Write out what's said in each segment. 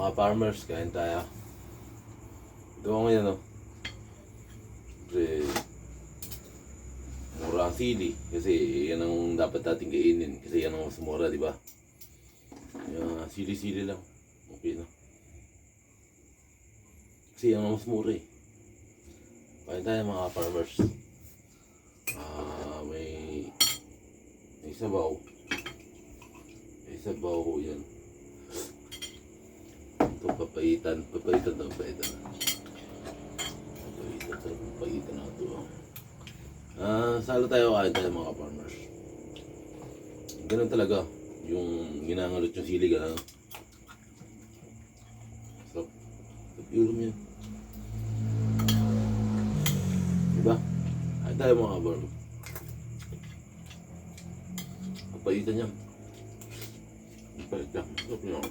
Mga farmers, kain tayo. Ito ako ngayon, no? Pre, mura ang sili. Kasi yan ang dapat natin kainin. Kasi yan ang mas mura, di ba? Sili-sili lang. Okay na. Kasi yan ang mas mura eh. Kain tayo mga farmers. May sabaw. May sabaw yan. Ito papaitan na papaitan na ito. Salo tayo, kain tayo mga farmers. Ganun talaga yung ginangalot yung sili, ganun. Sarap. Ulam yan, diba? Kain tayo mga farmers. Papaitan yan. Papaitan. Sarap yan.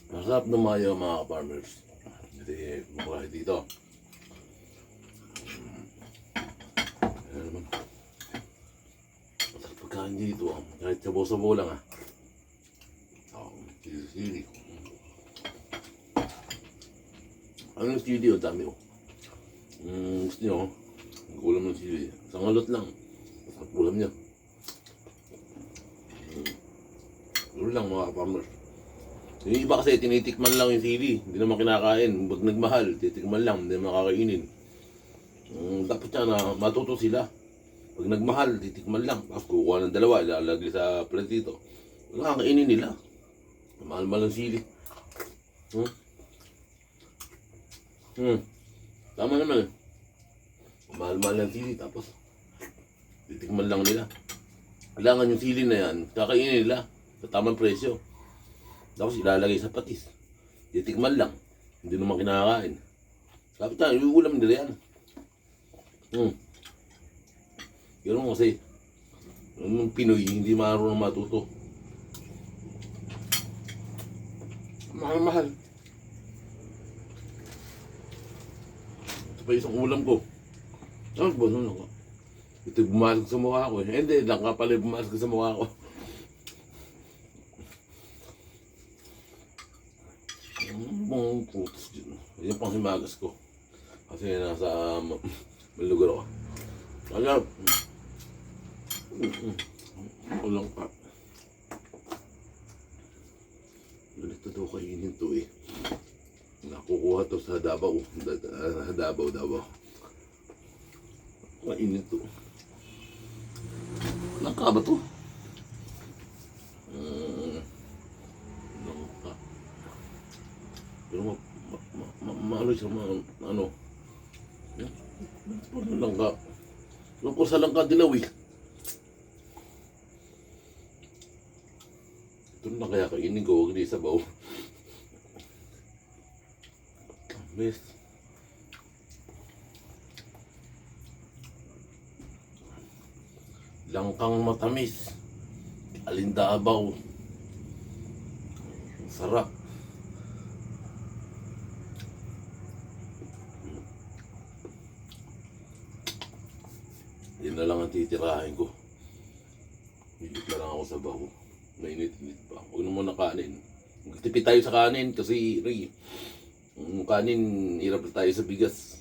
Masarap na mayo mga farmers. Hindi mukha dito. Ayan naman. Masarap pagkain dito. Kahit sabaw-sabaw lang ah. Sili. Ano yung sili o dami o? Gusto nyo? Ulam ng sili. Sangalot lang. Masarap ulam niya. Ulam lang mga farmers. Yung iba kasi tinitikman lang yung sili, hindi naman kinakain. Pag nagmahal, titikman lang, hindi naman makakainin. Dapat yan na matuto sila. Pag nagmahal, titikman lang. Tapos kukuha ng dalawa, ilalagay sa platito. Wala kakainin nila. Mahal-mahal ng sili. Tama naman eh. Mahal-mahal ng sili, tapos titikman lang nila. Kailangan yung sili na yan, kakainin nila sa tamang presyo. Tapos ilalagay sa patis. Titikman lang. Hindi naman kinakain. Dapat yan, iuulam nila yan. Ganun kasi. Yung Pinoy, hindi marunong matuto. Mahal-mahal. Ito pa isang ulam ko. Ano ba nun ako? Ito bumasag sa mukha ko. Hindi, langka pala bumasag sa mukha ko. Mga putos dyan. Yan pang himagas ko. Kasi nasa malugar ako. Kaya ulang pa. Ganito daw kainin to eh. Nakukuha to sa Davao. Davao. Kainin to. Langka ba to? Pero maano siya, ano? Parang langka. Lungkot sa langka dilaw eh. Ito na kaya kainin ko, huwag di sabaw. Best. Langkang matamis. Alindabaw. Sarap. Yan na lang ang titirahin ko. Higit na lang ako sa baho. Mainit-init pa. Huwag naman na kanin. Magtipid tayo sa kanin kasi yung kanin, hirap na tayo sa bigas.